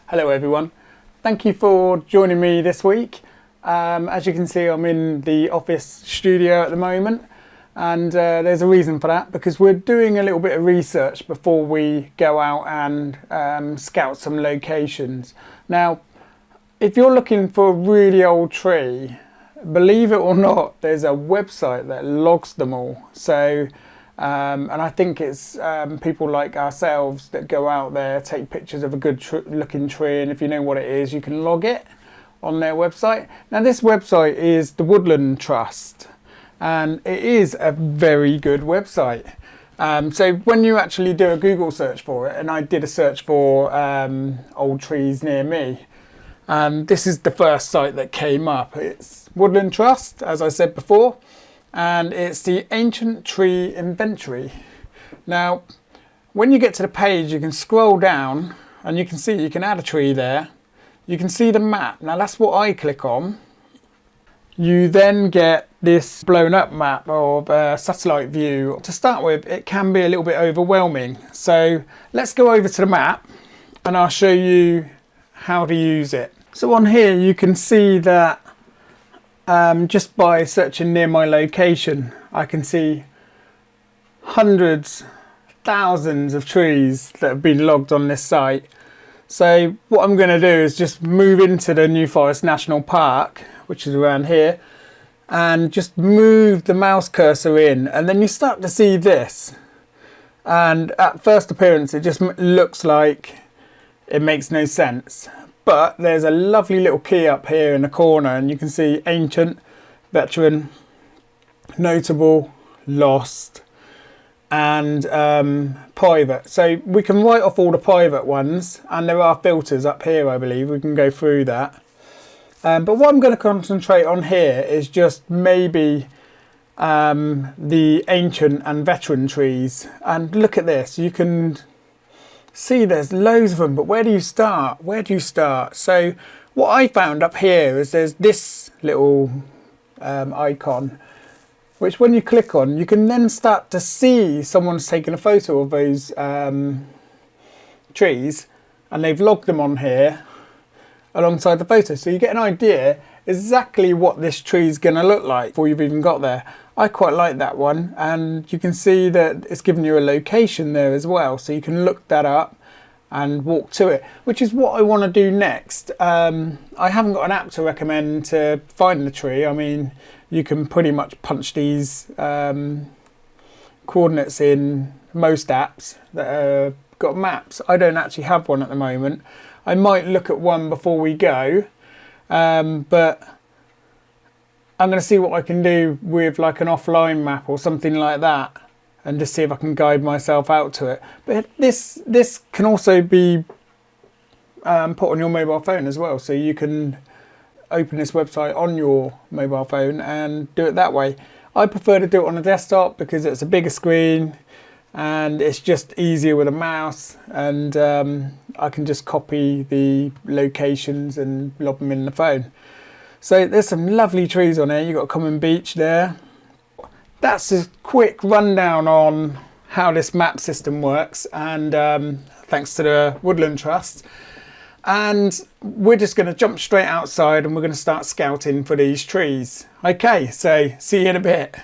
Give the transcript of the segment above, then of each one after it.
Hello everyone, thank you for joining me this week. As you can see, I'm in the office studio at the moment, and there's a reason for that, because we're doing a little bit of research before we go out and scout some locations. Now, if you're looking for a really old tree, believe it or not, there's a website that logs them all. So and I think it's people like ourselves that go out there, take pictures of a good looking tree, and if you know what it is, you can log it on their website. Now this website is the Woodland Trust, and it is a very good website. So when you actually do a Google search for it, and I did a search for old trees near me, this is the first site that came up. It's Woodland Trust, as I said before, and it's the Ancient Tree Inventory. Now, when you get to the page, you can scroll down and you can see you can add a tree there. You can see the map. Now that's what I click on. You then get this blown up map of a satellite view. To start with, it can be a little bit overwhelming. So let's go over to the map and I'll show you how to use it. So on here you can see that just by searching near my location, I can see hundreds, thousands of trees that have been logged on this site. So what I'm going to do is just move into the New Forest National Park, which is around here, and just move the mouse cursor in, and then you start to see this. And at first appearance, it just looks like it makes no sense. But there's a lovely little key up here in the corner, and you can see ancient, veteran, notable, lost, and private. So we can write off all the private ones, and there are filters up here, I believe. We can go through that. But what I'm going to concentrate on here is just maybe the ancient and veteran trees. And look at this. You can see there's loads of them, but where do you start? Where do you start? So what I found up here is there's this little icon, which when you click on, you can then start to see someone's taken a photo of those trees, and they've logged them on here alongside the photo. So you get an idea exactly what this tree is going to look like before you've even got there. I quite like that one, and you can see that it's given you a location there as well, so you can look that up and walk to it, which is what I want to do next. I haven't got an app to recommend to find the tree. I mean, you can pretty much punch these coordinates in most apps that have got maps. I don't actually have one at the moment. I might look at one before we go, but I'm going to see what I can do with like an offline map or something like that, and just see if I can guide myself out to it. But this can also be put on your mobile phone as well, so you can open this website on your mobile phone and do it that way. I prefer to do it on a desktop because it's a bigger screen and it's just easier with a mouse, and I can just copy the locations and lob them in the phone. So there's some lovely trees on here. You've got Common Beach there. That's a quick rundown on how this map system works, and thanks to the Woodland Trust. And we're just going to jump straight outside and we're going to start scouting for these trees. Okay, so see you in a bit.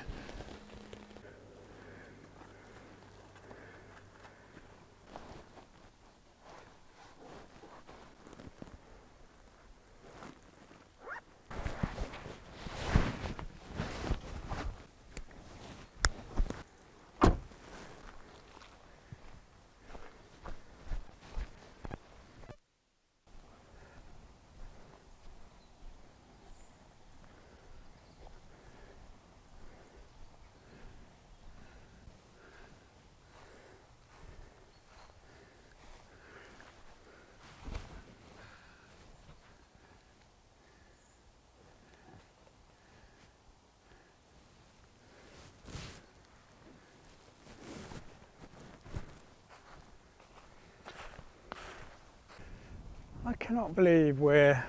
I cannot believe we're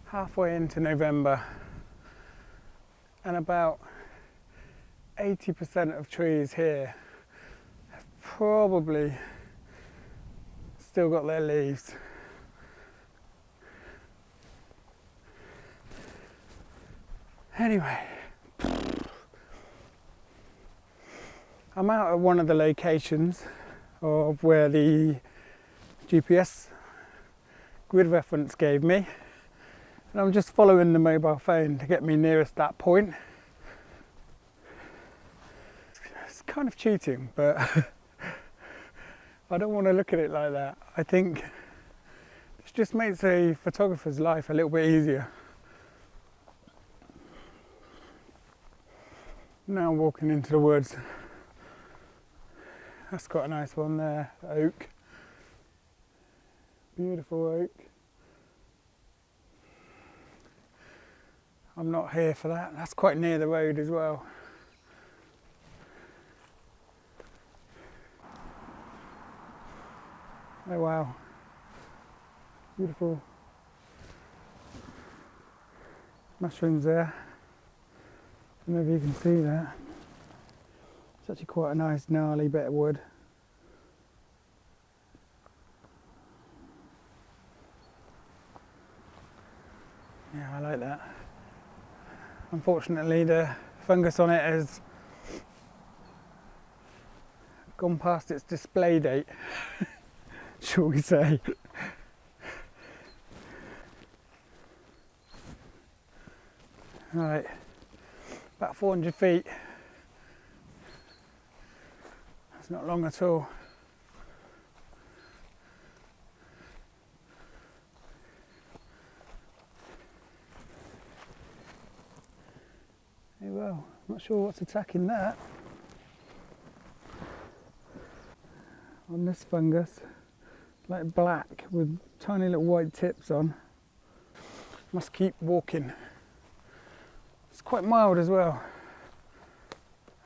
halfway into November and about 80% of trees here have probably still got their leaves. Anyway, I'm out at one of the locations of where the GPS grid reference gave me, and I'm just following the mobile phone to get me nearest that point. It's kind of cheating, but I don't want to look at it like that. I think it just makes a photographer's life a little bit easier. Now walking into the woods. That's quite a nice one there, oak. Beautiful oak. I'm not here for that. That's quite near the road as well. Oh wow, beautiful mushrooms there. I don't know if you can see that. It's actually quite a nice gnarly bit of wood. Yeah, I like that. Unfortunately, the fungus on it has gone past its display date, shall we say. Right, about 400 feet. That's not long at all. Well, I'm not sure what's attacking that. On this fungus, like black with tiny little white tips on. Must keep walking. It's quite mild as well.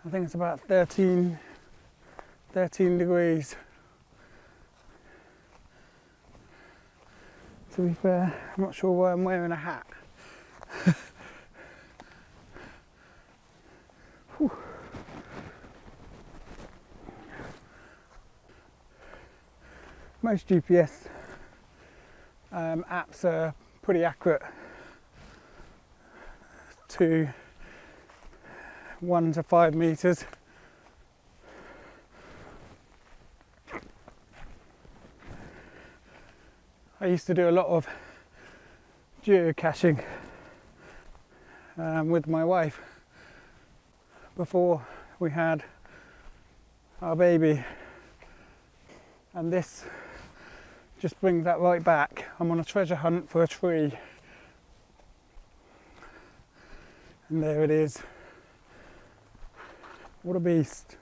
I think it's about 13 degrees. To be fair, I'm not sure why I'm wearing a hat. Most GPS apps are pretty accurate to 1 to 5 meters. I used to do a lot of geocaching with my wife before we had our baby, and this just brings that right back. I'm on a treasure hunt for a tree, and there it is. What a beast.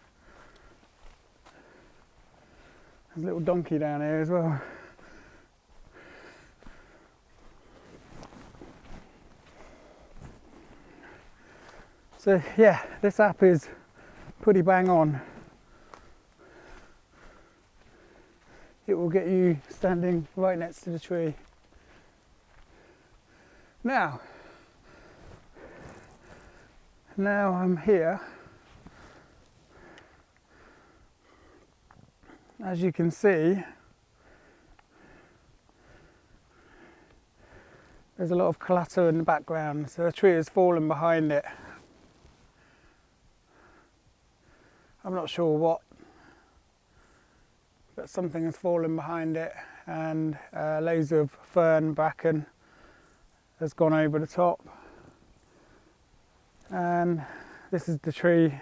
There's a little donkey down here as well. So yeah, this app is pretty bang on. It will get you standing right next to the tree. Now I'm here. As you can see, there's a lot of clutter in the background, so a tree has fallen behind it. I'm not sure what, but something has fallen behind it, and loads of fern bracken has gone over the top. And this is the tree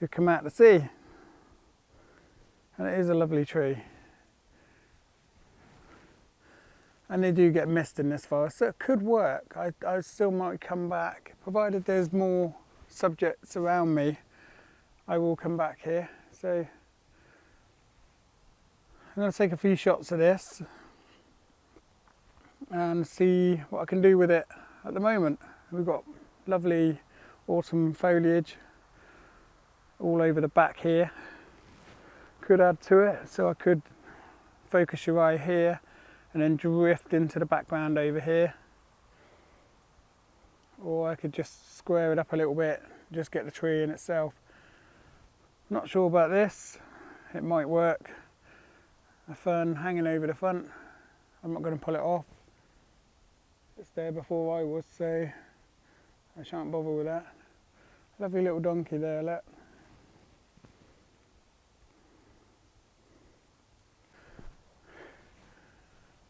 you come out to see, and it is a lovely tree. And they do get mist in this forest, so it could work. I still might come back, provided there's more subjects around me. I will come back here. So I'm going to take a few shots of this and see what I can do with it at the moment. We've got lovely autumn foliage all over the back here. Could add to it, so I could focus your eye here and then drift into the background over here. Or I could just square it up a little bit, just get the tree in itself. Not sure about this, it might work. A fern hanging over the front, I'm not going to pull it off. It's there before I was, so I shan't bother with that. Lovely little donkey there, look.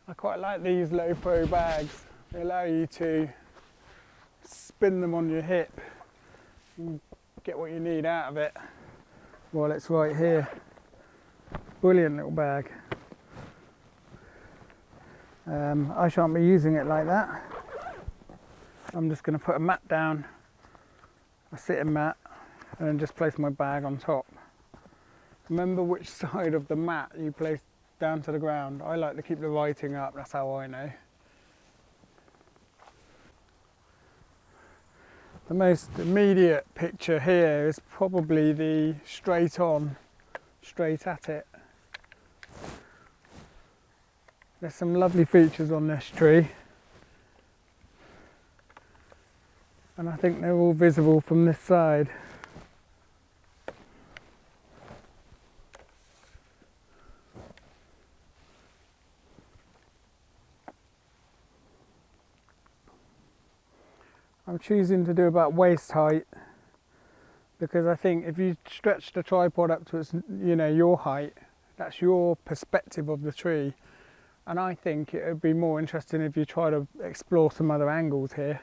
I quite like these low pro bags. They allow you to spin them on your hip and get what you need out of it while it's right here. Brilliant little bag. I shan't be using it like that. I'm just going to put a mat down, a sitting mat, and then just place my bag on top. Remember which side of the mat you place down to the ground. I like to keep the writing up, that's how I know. The most immediate picture here is probably the straight on, straight at it. There's some lovely features on this tree, and I think they're all visible from this side. I'm choosing to do about waist height because I think if you stretch the tripod up to its, your height, that's your perspective of the tree. And I think it would be more interesting if you try to explore some other angles here,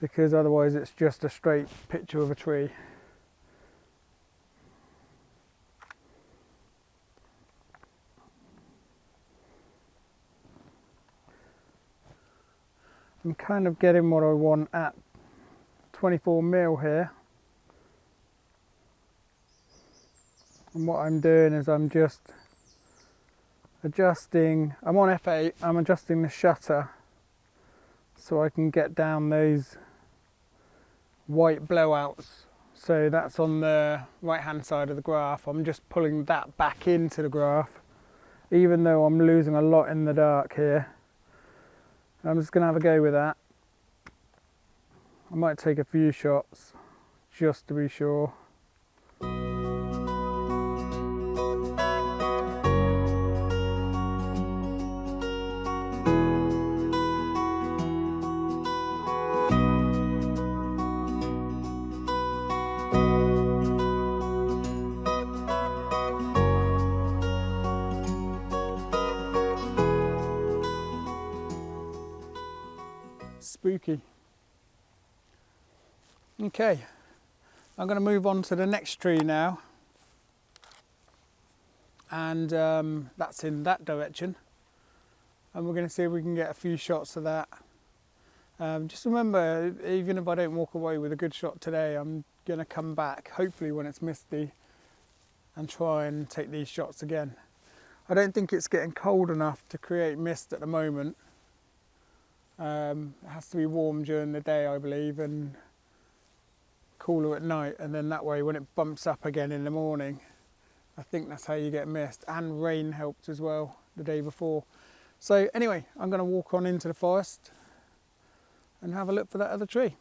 because otherwise it's just a straight picture of a tree. I'm kind of getting what I want at 24mm here. And what I'm doing is I'm just adjusting, I'm on f8, I'm adjusting the shutter so I can get down those white blowouts. So that's on the right hand side of the graph. I'm just pulling that back into the graph, even though I'm losing a lot in the dark here. I'm just going to have a go with that. I might take a few shots just to be sure. Spooky. Okay, I'm going to move on to the next tree now, and that's in that direction, and we're going to see if we can get a few shots of that. Just remember, even if I don't walk away with a good shot today, I'm going to come back, hopefully when it's misty, and try and take these shots again. I don't think it's getting cold enough to create mist at the moment. It has to be warm during the day, I believe, and cooler at night, and then that way when it bumps up again in the morning, I think that's how you get mist. And rain helped as well the day before. So anyway, I'm going to walk on into the forest and have a look for that other tree.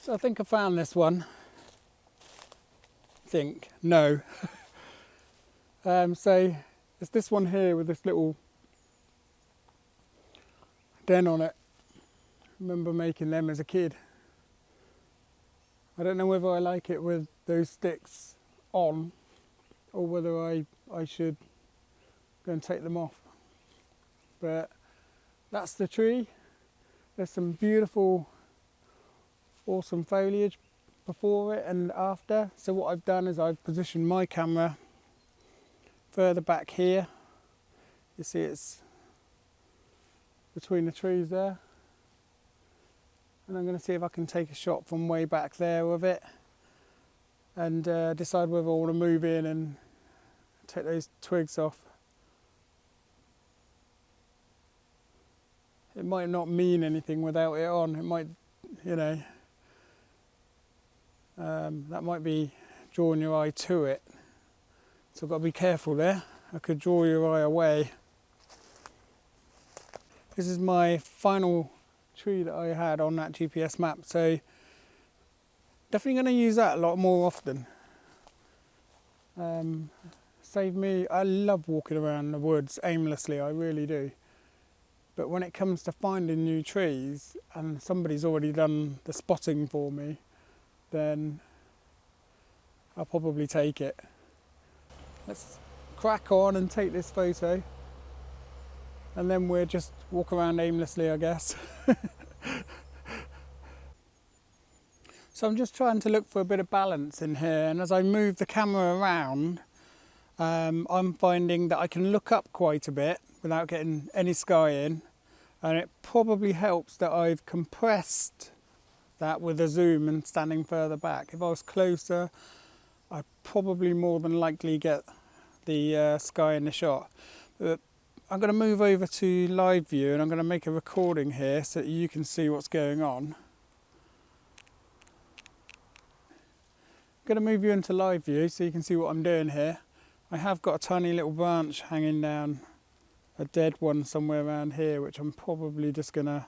So I think I found this one. No. So it's this one here with this little den on it. I remember making them as a kid. I don't know whether I like it with those sticks on or whether I should go and take them off. But that's the tree. There's some beautiful, awesome foliage before it and after. So what I've done is I've positioned my camera further back here. You see it's between the trees there. And I'm going to see if I can take a shot from way back there of it and decide whether I want to move in and take those twigs off. it might not mean anything without it on. It might, you know, that might be drawing your eye to it. So I've got to be careful there. I could draw your eye away. This is my final tree that I had on that GPS map, so definitely going to use that a lot more often. Save me, I love walking around the woods aimlessly, I really do. But when it comes to finding new trees and somebody's already done the spotting for me, then I'll probably take it. Let's crack on and take this photo, and then we'll just walk around aimlessly, I guess. So I'm just trying to look for a bit of balance in here, and as I move the camera around, I'm finding that I can look up quite a bit without getting any sky in, and it probably helps that I've compressed that with a zoom and standing further back. If I was closer, I'd probably more than likely get the sky in the shot. But I'm going to move over to live view, and I'm going to make a recording here so that you can see what's going on. I'm going to move you into live view so you can see what I'm doing here. I have got a tiny little branch hanging down, a dead one somewhere around here, which I'm probably just going to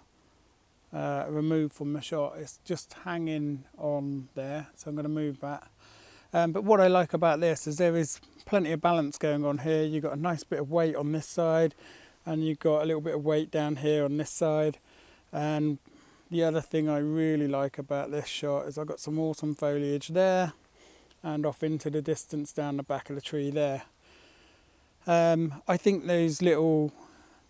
remove from the shot. It's just hanging on there, so I'm going to move that. But what I like about this is there is plenty of balance going on here. You've got a nice bit of weight on this side, and you've got a little bit of weight down here on this side. And the other thing I really like about this shot is I've got some autumn foliage there, and off into the distance down the back of the tree there. I think the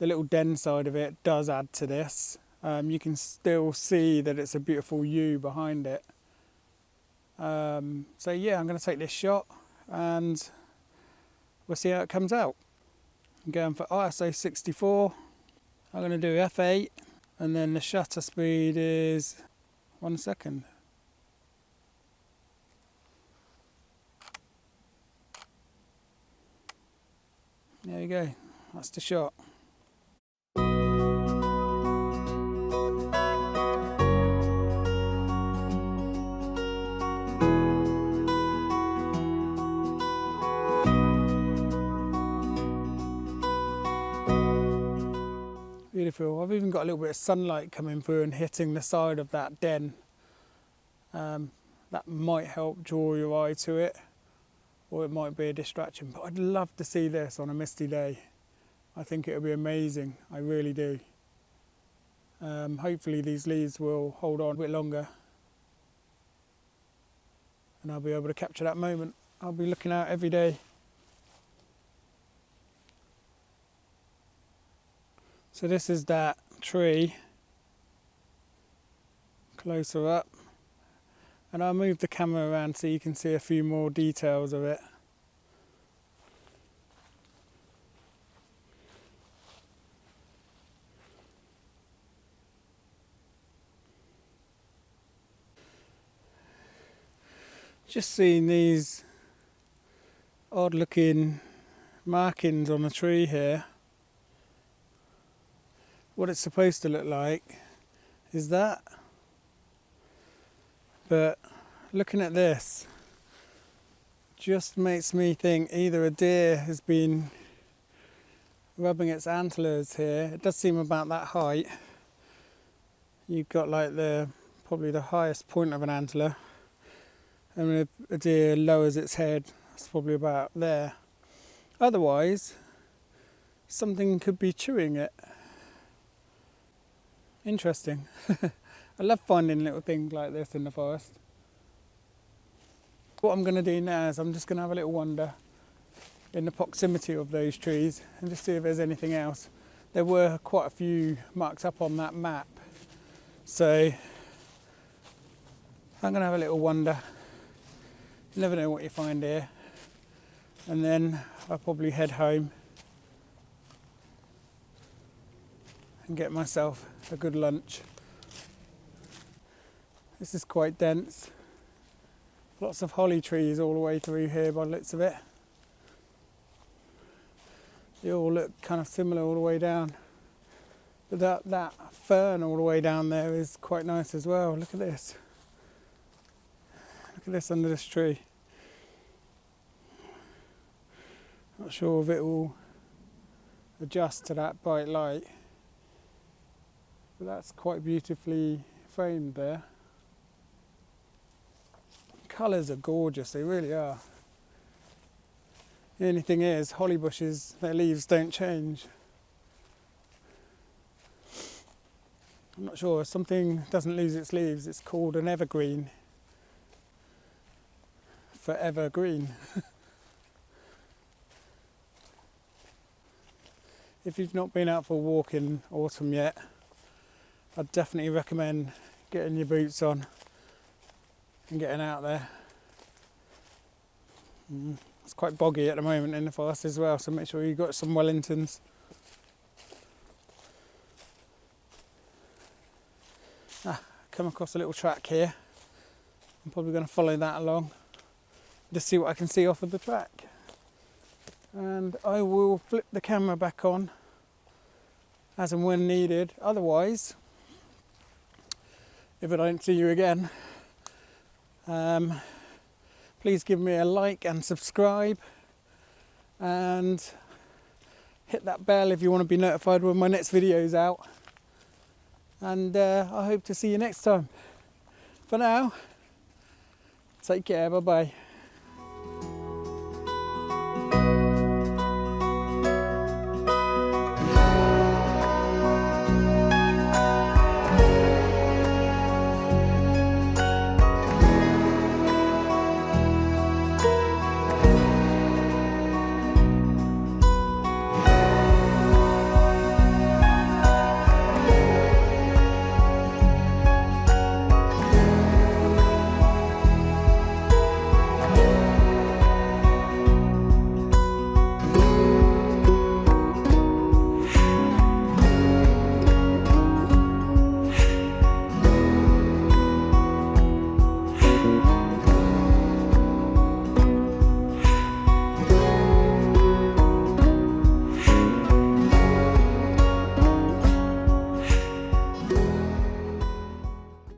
little den side of it does add to this. You can still see that it's a beautiful U behind it. So yeah, I'm going to take this shot and we'll see how it comes out. I'm going for ISO 64. I'm going to do f8, and then the shutter speed is 1 second. There you go, that's the shot. Beautiful. I've even got a little bit of sunlight coming through and hitting the side of that den. That might help draw your eye to it, or it might be a distraction, but I'd love to see this on a misty day. I think it would be amazing, I really do. Hopefully these leaves will hold on a bit longer and I'll be able to capture that moment. I'll be looking out every day. So this is that tree, closer up, and I'll move the camera around so you can see a few more details of it. Just seeing these odd looking markings on the tree here. What it's supposed to look like is that, but looking at this just makes me think either a deer has been rubbing its antlers here. It does seem about that height. You've got like probably the highest point of an antler, and when a deer lowers its head, it's probably about there. Otherwise, something could be chewing it. Interesting. I love finding little things like this in the forest. What I'm going to do now is I'm just going to have a little wander in the proximity of those trees and just see if there's anything else. There were quite a few marked up on that map, so I'm going to have a little wander. You never know what you find here, and then I'll probably head home and get myself a good lunch. This is quite dense. Lots of holly trees all the way through here by the looks of it. They all look kind of similar all the way down. But that fern all the way down there is quite nice as well. Look at this. Look at this under this tree. Not sure if it will adjust to that bright light, but that's quite beautifully framed there. Colours are gorgeous, they really are. The only thing is, holly bushes, their leaves don't change. I'm not sure, if something doesn't lose its leaves, it's called an evergreen. Forever green. If you've not been out for a walk in autumn yet, I'd definitely recommend getting your boots on and getting out there. It's quite boggy at the moment in the forest as well, so make sure you've got some Wellingtons. Come across a little track here. I'm probably going to follow that along, just see what I can see off of the track. And I will flip the camera back on as and when needed. Otherwise, if I don't see you again, please give me a like and subscribe, and hit that bell if you want to be notified when my next video is out. And I hope to see you next time. For now, take care, bye bye.